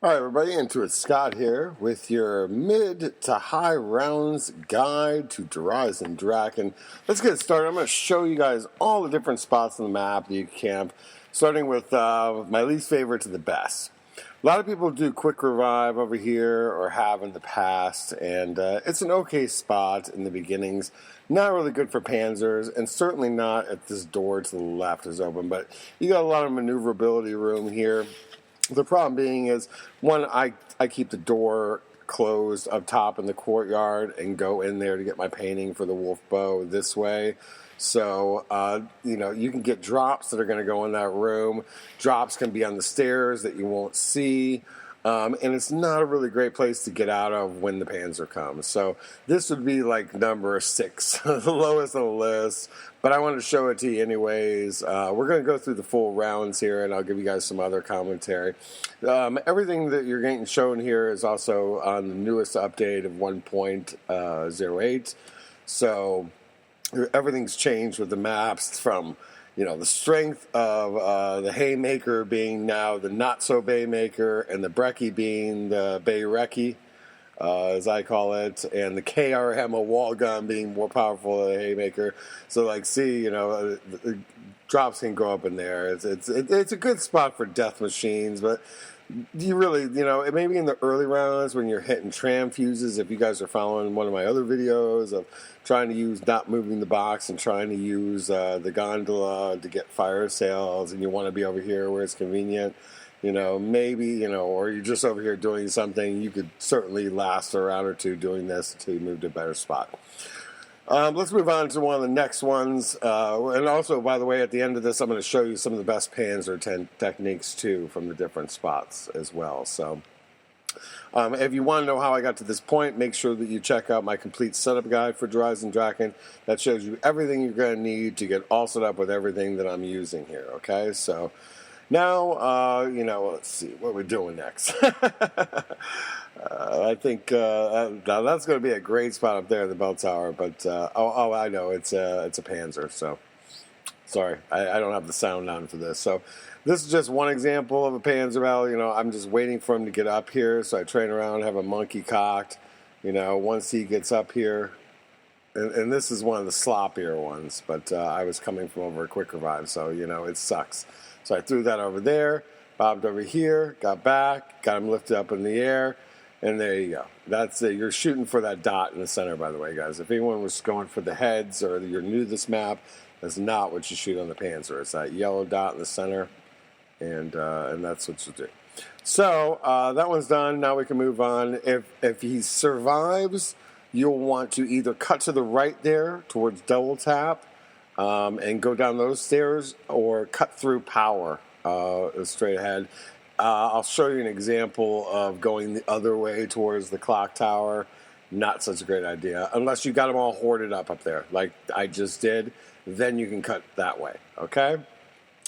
All right, everybody, into it. Scott here with your mid to high rounds guide to Eisendrache. Let's get started. I'm going to show you guys all the different spots on the map that you can camp, starting with my least favorite to the best. A lot of people do quick revive over here or have in the past, and it's an okay spot in the beginnings. Not really good for Panzers, and certainly not if this door to the left is open, but you got a lot of maneuverability room here. The problem being is, one, I keep the door closed up top in the courtyard and go in there to get my painting for the wolf bow this way. So, you can get drops that are going to go in that room. Drops can be on the stairs that you won't see. And it's not a really great place to get out of when the Panzer comes. So this would be like number 6, the lowest on the list. But I wanted to show it to you anyways. We're going to go through the full rounds here, and I'll give you guys some other commentary. Everything that you're getting shown here is also on the newest update of 1.08. So everything's changed with the maps from the strength of the Haymaker being now the not-so-Baymaker, and the Brecci being the Bay-Recce, as I call it, and the KRM, a wall gun, being more powerful than the Haymaker. So, the drops can go up in there. It's a good spot for death machines, but you really, maybe in the early rounds when you're hitting tram fuses, if you guys are following one of my other videos of trying to use not moving the box and trying to use the gondola to get fire sales, and you want to be over here where it's convenient, maybe, or you're just over here doing something, you could certainly last a round or two doing this until you move to a better spot. Let's move on to one of the next ones. And also, by the way, at the end of this, I'm going to show you some of the best Panzer techniques, too, from the different spots as well. So, if you want to know how I got to this point, make sure that you check out my complete setup guide for Eisendrache. That shows you everything you're going to need to get all set up with everything that I'm using here, okay? So, now, let's see what we're doing next. I think that's going to be a great spot up there in the bell tower. But I know it's a Panzer. So sorry, I don't have the sound on for this. So this is just one example of a Panzer battle. I'm just waiting for him to get up here. So I train around, have a monkey cocked. Once he gets up here, and this is one of the sloppier ones. But I was coming from over a quick revive, so it sucks. So I threw that over there, bobbed over here, got back, got him lifted up in the air. And there you go. That's it. You're shooting for that dot in the center, by the way, guys. If anyone was going for the heads or you're new to this map, that's not what you shoot on the Panzer. It's that yellow dot in the center, and that's what you do. So that one's done. Now we can move on. If he survives, you'll want to either cut to the right there towards double tap and go down those stairs, or cut through power straight ahead. I'll show you an example of going the other way towards the clock tower. Not such a great idea. Unless you got them all hoarded up there, like I just did. Then you can cut that way, okay?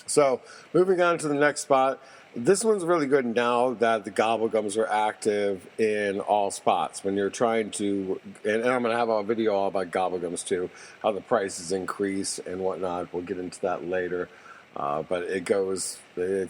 So, moving on to the next spot. This one's really good now that the gobblegums are active in all spots. When you're trying to, and I'm going to have a video all about gobblegums too, how the prices increase and whatnot. We'll get into that later. But it's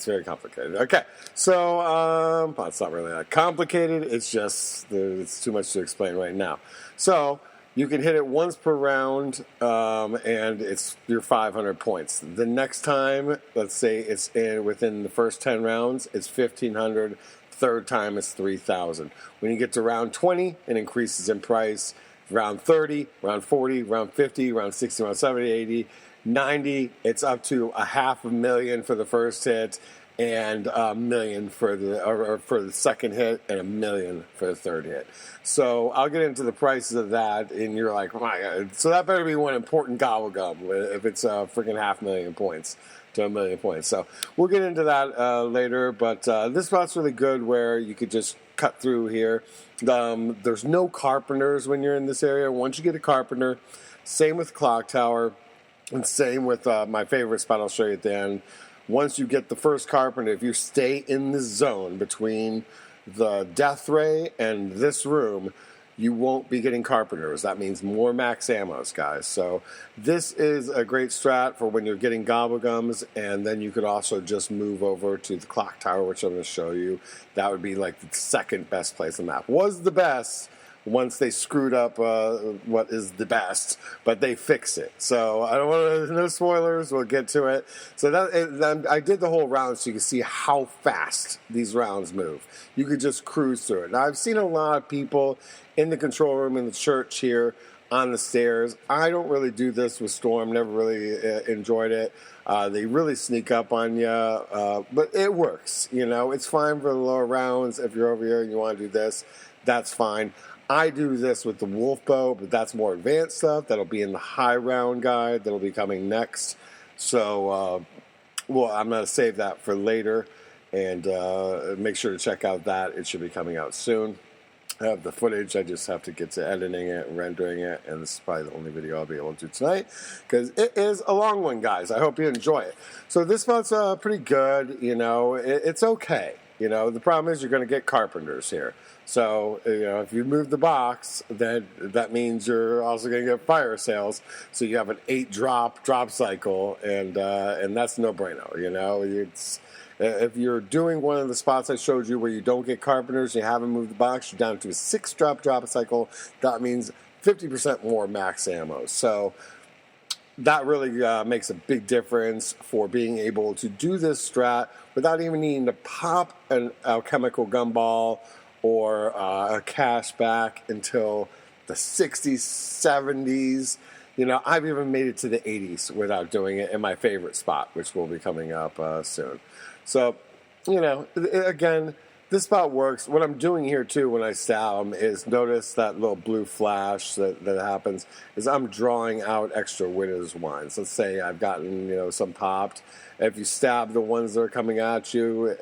very complicated. Okay, so it's not really that complicated. It's just, it's too much to explain right now. So you can hit it once per round, and it's your 500 points. The next time, let's say it's within the first 10 rounds, it's 1,500. Third time, it's 3,000. When you get to round 20, it increases in price. Round 30, round 40, round 50, round 60, round 70, 80. 90, it's up to $500,000 for the first hit, and $1 million for the second hit, and $1 million for the third hit. So I'll get into the prices of that, and you're like, oh my God. So that better be one important gobblegum if it's freaking 500,000 points to $1 million points. So we'll get into that later, but this spot's really good where you could just cut through here. There's no carpenters when you're in this area. Once you get a carpenter, same with clock tower. And same with my favorite spot I'll show you at the end. Once you get the first carpenter, if you stay in the zone between the death ray and this room, you won't be getting carpenters. That means more max ammos, guys. So this is a great strat for when you're getting gobblegums, and then you could also just move over to the clock tower, which I'm going to show you. That would be like the second best place on the map. Was the best once they screwed up what is the best, but they fixed it. So I don't want to, no spoilers, we'll get to it. So I did the whole round so you can see how fast these rounds move. You could just cruise through it. Now I've seen a lot of people in the control room in the church here on the stairs. I don't really do this with Storm, never really enjoyed it. They really sneak up on you, but it works. You know, it's fine for the lower rounds. If you're over here and you want to do this, that's fine. I do this with the wolf bow, but that's more advanced stuff. That'll be in the high round guide that'll be coming next. So, well, I'm going to save that for later, and make sure to check out that. It should be coming out soon. I have the footage. I just have to get to editing it and rendering it, and this is probably the only video I'll be able to do tonight because it is a long one, guys. I hope you enjoy it. So this spot's pretty good. You know, it's okay. You know, the problem is you're going to get carpenters here. So, you know, if you move the box, then that means you're also going to get fire sales. So you have an 8-drop cycle, and that's no bueno. You know, if you're doing one of the spots I showed you where you don't get carpenters, you haven't moved the box, you're down to a 6-drop cycle. That means 50% more max ammo. So that really makes a big difference for being able to do this strat without even needing to pop an alchemical gumball or a cash back until the 60s, 70s. You know, I've even made it to the 80s without doing it in my favorite spot, which will be coming up soon. So, you know, again, this spot works. What I'm doing here, too, when I stab them is notice that little blue flash that happens is I'm drawing out extra winner's wines. Let's say I've gotten, you know, some popped. If you stab the ones that are coming at you,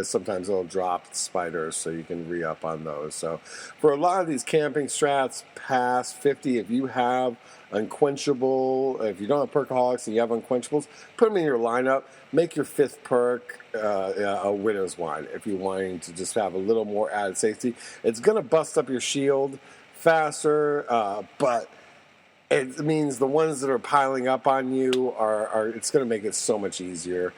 sometimes it'll drop spiders, so you can re-up on those. So for a lot of these camping strats past 50, if you have unquenchable, if you don't have perkaholics and you have unquenchables, put them in your lineup. Make your 5th perk a widow's wine if you're wanting to just have a little more added safety. It's going to bust up your shield faster, but it means the ones that are piling up on you are it's going to make it so much easier.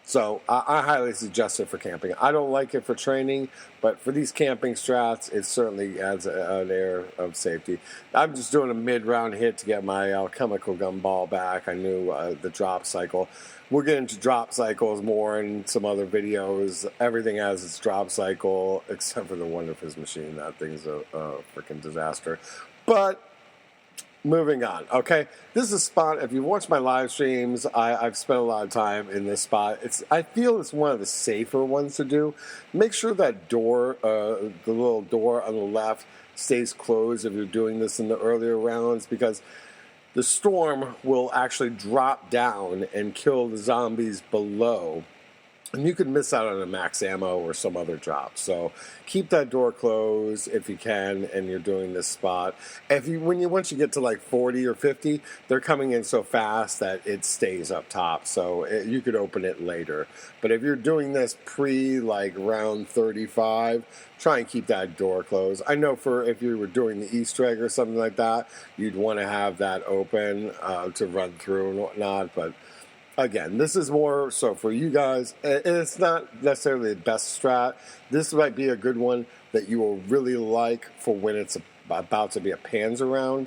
So I highly suggest it for camping. I don't like it for training, but for these camping strats, it certainly adds an air of safety. I'm just doing a mid-round hit to get my alchemical gumball back. I knew the drop cycle. We'll get into drop cycles more in some other videos. Everything has its drop cycle, except for the Wonder Fizz machine. That thing's a freaking disaster. But moving on, okay? This is a spot, if you've watched my live streams, I've spent a lot of time in this spot. I feel it's one of the safer ones to do. Make sure that door, the little door on the left, stays closed if you're doing this in the earlier rounds, because the storm will actually drop down and kill the zombies below. And you could miss out on a max ammo or some other drop. So keep that door closed if you can, and you're doing this spot. Once you get to like 40 or 50, they're coming in so fast that it stays up top. So you could open it later. But if you're doing this like round 35, try and keep that door closed. I know if you were doing the Easter egg or something like that, you'd want to have that open to run through and whatnot. But again, this is more so for you guys. It's not necessarily the best strat. This might be a good one that you will really like for when it's about to be a Panzer round.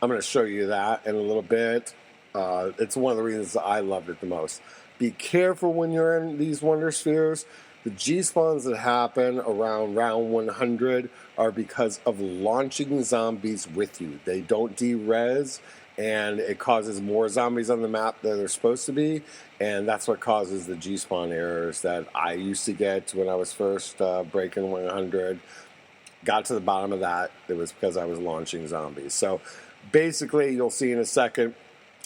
I'm going to show you that in a little bit. It's one of the reasons I loved it the most. Be careful when you're in these Wonder Spheres. The G-spawns that happen around round 100 are because of launching zombies with you. They don't de-res, and it causes more zombies on the map than they're supposed to be, and that's what causes the G-spawn errors that I used to get when I was first breaking 100. Got to the bottom of that. It was because I was launching zombies. So basically, you'll see in a second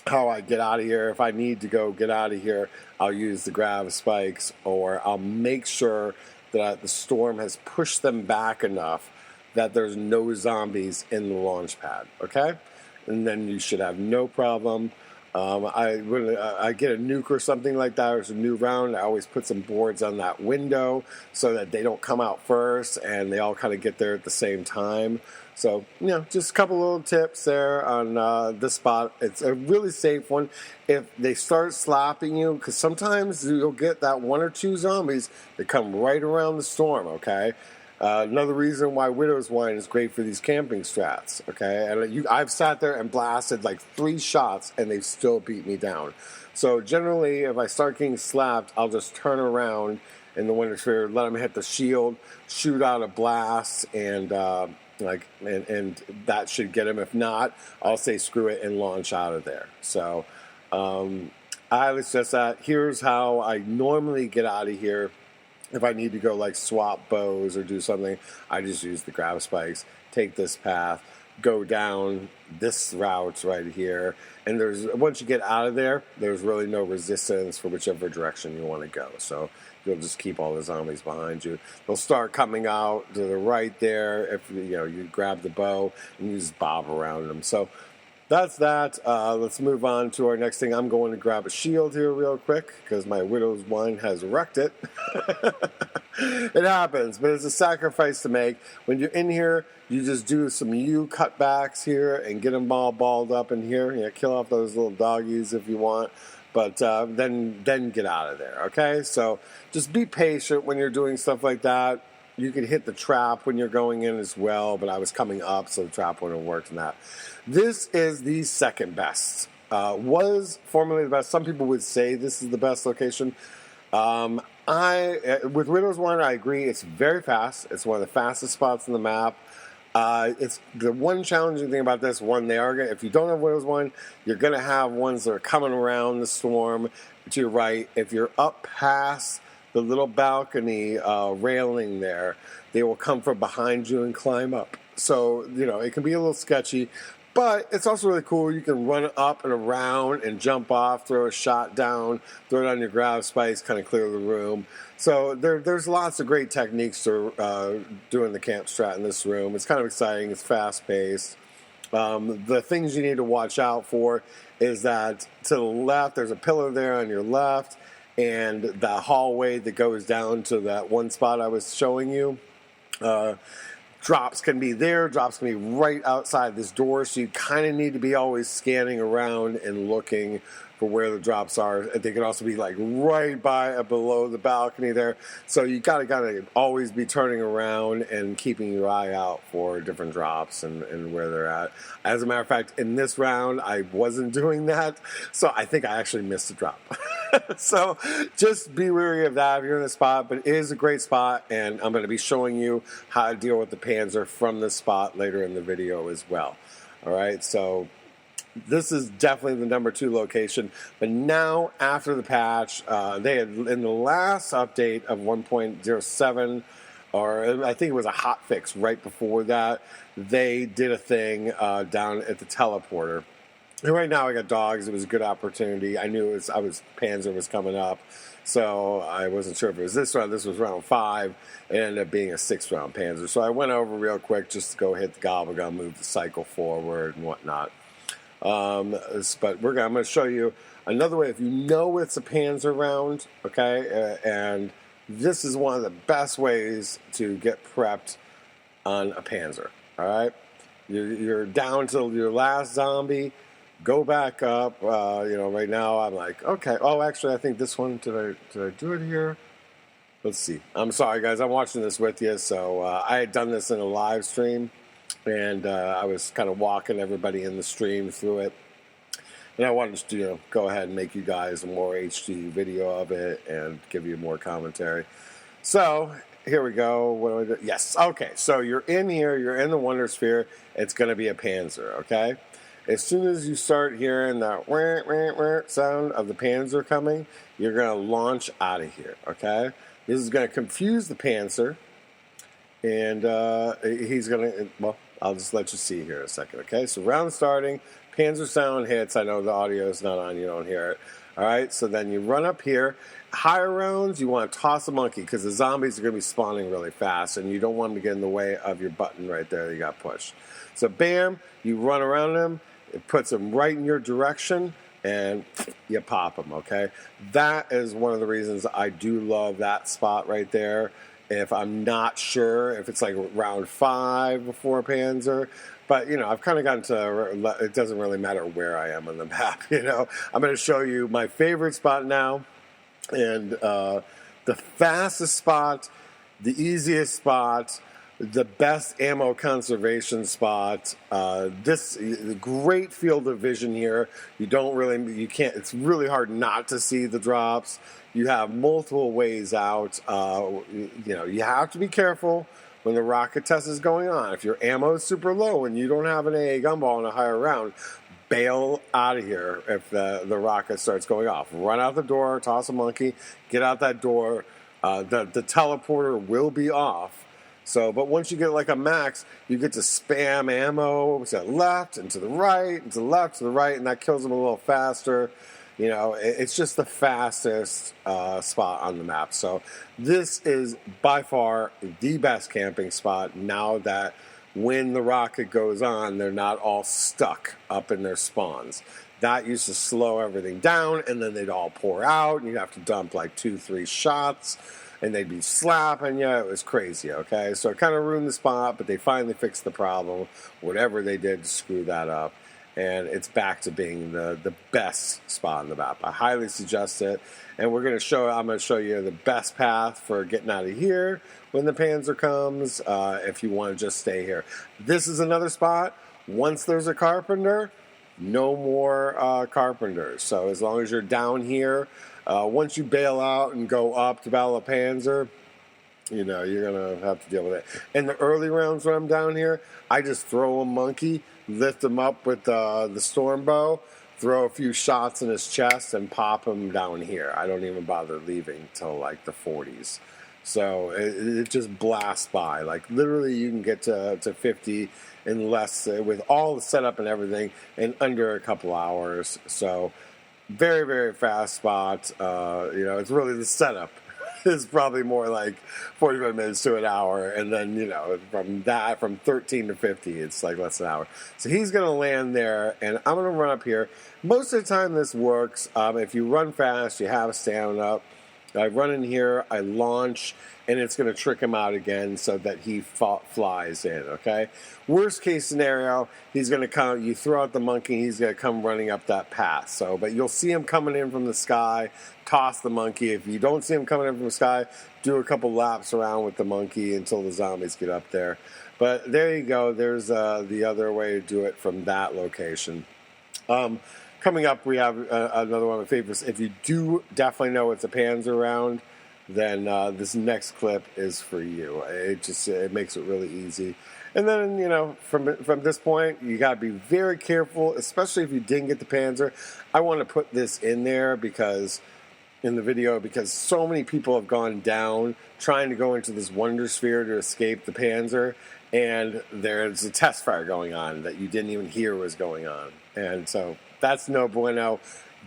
how I get out of here. If I need to go get out of here, I'll use the grav spikes, or I'll make sure that the storm has pushed them back enough that there's no zombies in the launch pad, okay? And then you should have no problem. When I get a nuke or something like that, or it's a new round, I always put some boards on that window so that they don't come out first and they all kind of get there at the same time. So, just a couple little tips there on this spot. It's a really safe one. If they start slapping you, because sometimes you'll get that one or two zombies that come right around the storm, okay? Another reason why Widow's Wine is great for these camping strats, okay? And I've sat there and blasted like 3 shots, and they've still beat me down. So generally, if I start getting slapped, I'll just turn around in the Winter Sphere, let them hit the shield, shoot out a blast, and and that should get them. If not, I'll say screw it and launch out of there. So I was just that. Here's how I normally get out of here. If I need to go like swap bows or do something, I just use the grab spikes, take this path, go down this route right here, and once you get out of there, there's really no resistance for whichever direction you want to go. So you'll just keep all the zombies behind you. They'll start coming out to the right there if you grab the bow and you just bob around them. So that's that. Let's move on to our next thing. I'm going to grab a shield here real quick because my Widow's Wine has wrecked it. It happens, but it's a sacrifice to make. When you're in here, you just do some U cutbacks here and get them all balled up in here. Kill off those little doggies if you want, but then get out of there, okay? So just be patient when you're doing stuff like that. You can hit the trap when you're going in as well, but I was coming up, so the trap wouldn't have worked in that. This is the second best. Was formerly the best. Some people would say this is the best location. With Widow's Wine, I agree. It's very fast. It's one of the fastest spots on the map. It's the one challenging thing about this one. If you don't have Widow's Wine, you're going to have ones that are coming around the storm to your right. If you're up past the little balcony railing there, they will come from behind you and climb up. So, it can be a little sketchy, but it's also really cool. You can run up and around and jump off, throw a shot down, throw it on your grab spikes, kind of clear the room. So there's lots of great techniques to doing the camp strat in this room. It's kind of exciting. It's fast-paced. The things you need to watch out for is that to the left, there's a pillar there on your left, and the hallway that goes down to that one spot I was showing you. Drops can be there. Drops can be right outside this door. So you kind of need to be always scanning around and looking for where the drops are. They can also be like right below the balcony there. So you gotta always be turning around and keeping your eye out for different drops and where they're at. As a matter of fact, in this round, I wasn't doing that. So I think I actually missed a drop. So just be wary of that if you're in the spot. But it is a great spot, and I'm going to be showing you how to deal with the Panzer from this spot later in the video as well. All right, so this is definitely the number 2 location. But now, after the patch, they had, in the last update of 1.07, or I think it was a hot fix right before that, they did a thing down at the teleporter. And right now I got dogs. It was a good opportunity. I knew Panzer was coming up, so I wasn't sure if it was this round. This was round 5. It ended up being a 6th-round Panzer. So I went over real quick just to go hit the gobble gun, move the cycle forward and whatnot. But I'm going to show you another way. If you know it's a Panzer round, okay, and this is one of the best ways to get prepped on a Panzer. All right, you're down to your last zombie. Go back up. Right now I'm like, okay. Oh, actually, I think this one. Did I do it here? Let's see. I'm sorry, guys. I'm watching this with you. So I had done this in a live stream, and I was kind of walking everybody in the stream through it. And I wanted to, go ahead and make you guys a more HD video of it and give you more commentary. So here we go. What do I do? Yes. Okay. So you're in here. You're in the Wonder Sphere. It's going to be a Panzer. Okay. As soon as you start hearing that wah, wah, wah sound of the Panzer coming, you're going to launch out of here, okay? This is going to confuse the Panzer, and he's going to, well, I'll just let you see here in a second, okay? So round starting, Panzer sound hits. I know the audio is not on, you don't hear it. All right, so then you run up here. Higher rounds, you want to toss a monkey because the zombies are going to be spawning really fast, and you don't want them to get in the way of your button right there that you got pushed. So bam, you run around them. It puts them right in your direction. and you pop them, okay? That is one of the reasons I do love that spot right there. If I'm not sure if it's like round 5 before Panzer, but I've kind of gotten to, it doesn't really matter where I am on the map, I'm going to show you my favorite spot now, and the fastest spot, the easiest spot, the best ammo conservation spot. This great field of vision here. You can't. It's really hard not to see the drops. You have multiple ways out. You have to be careful when the rocket test is going on. If your ammo is super low and you don't have an AA gunball in a higher round, bail out of here if the rocket starts going off. Run out the door, toss a monkey, get out that door. The teleporter will be off. So, but once you get like a max, you get to spam ammo to the left and to the right and to the left, to the right, and that kills them a little faster. It's just the fastest spot on the map. So this is by far the best camping spot now that when the rocket goes on, they're not all stuck up in their spawns. That used to slow everything down, and then they'd all pour out, and you'd have to dump like 2-3 shots, and they'd be slapping you. It was crazy, okay? So it kind of ruined the spot, but they finally fixed the problem, whatever they did to screw that up, and it's back to being the best spot on the map. I highly suggest it, and I'm going to show you the best path for getting out of here when the Panzer comes, if you want to just stay here. This is another spot. Once there's a carpenter, no more carpenters. So as long as you're down here, once you bail out and go up to battle a Panzer, you're going to have to deal with it. In the early rounds when I'm down here, I just throw a monkey, lift him up with the storm bow, throw a few shots in his chest, and pop him down here. I don't even bother leaving till like the 40s. So it just blasts by. Like literally you can get to 50 in less, with all the setup and everything, in under a couple hours. So very, very fast spot. It's really the setup is probably more like 45 minutes to an hour. And then, from 13 to 50, it's like less than an hour. So he's going to land there, and I'm going to run up here. Most of the time this works. If you run fast, you have a stamina. I run in here, I launch, and it's going to trick him out again so that he flies in, okay? Worst case scenario, he's going to come, you throw out the monkey, he's going to come running up that path. But you'll see him coming in from the sky, toss the monkey. If you don't see him coming in from the sky, do a couple laps around with the monkey until the zombies get up there. But there you go, there's the other way to do it from that location. Coming up, we have another one of my favorites. If you do definitely know it's a Panzer round, then this next clip is for you. It makes it really easy. And then, from this point, you got to be very careful, especially if you didn't get the Panzer. I want to put this in there in the video because so many people have gone down trying to go into this Wonder Sphere to escape the Panzer, and there's a test fire going on that you didn't even hear was going on. And so that's no bueno.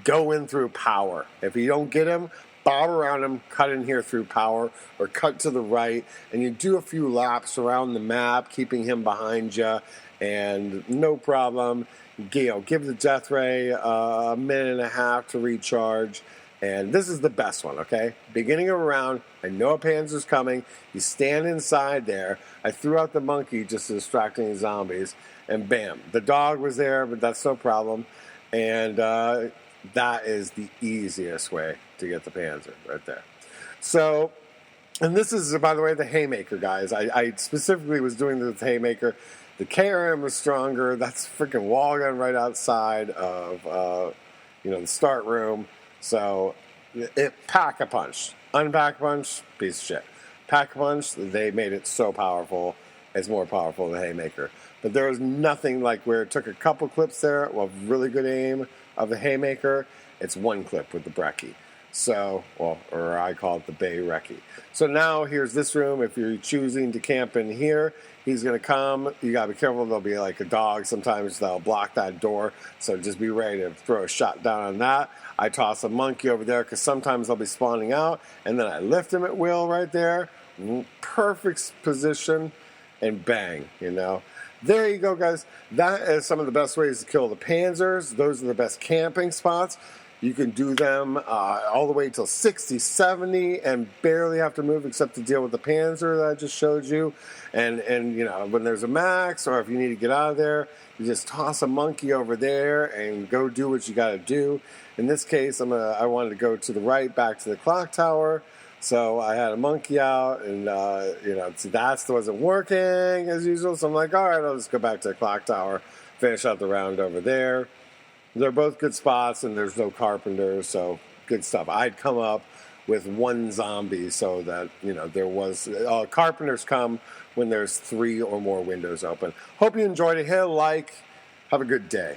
Go in through power. If you don't get him, bob around him, cut in here through power, or cut to the right, and you do a few laps around the map, keeping him behind you, and no problem. Give the death ray a minute and a half to recharge. And this is the best one, okay? Beginning of a round, I know a Panzer's coming. You stand inside there. I threw out the monkey just to distract any zombies, and bam. The dog was there, but that's no problem. And that is the easiest way to get the Panzer right there. So, and this is, by the way, the Haymaker, guys. I specifically was doing the Haymaker. The KRM was stronger. That's freaking wall gun right outside of, the start room. So, pack a punch. Unpack punch, piece of shit. Pack a punch, they made it so powerful. It's more powerful than the Haymaker. But there was nothing like where it took a couple clips there with really good aim of the Haymaker. It's one clip with the Brecci. So, or I call it the Bay Recce. So now here's this room. If you're choosing to camp in here, he's going to come. You got to be careful. There'll be like a dog. Sometimes they'll block that door. So just be ready to throw a shot down on that. I toss a monkey over there because sometimes they'll be spawning out. And then I lift him at will right there. Perfect position. and bang, There you go, guys. That is some of the best ways to kill the Panzers. Those are the best camping spots. You can do them all the way till 60, 70, and barely have to move except to deal with the Panzer that I just showed you. And when there's a max, or if you need to get out of there, you just toss a monkey over there and go do what you got to do. In this case, I wanted to go to the right, back to the clock tower. So I had a monkey out, and that wasn't working as usual. So I'm like, all right, I'll just go back to the clock tower, finish out the round over there. They're both good spots, and there's no carpenters, so good stuff. I'd come up with one zombie so that, there was... carpenters come when there's 3 or more windows open. Hope you enjoyed it. Hit a like. Have a good day.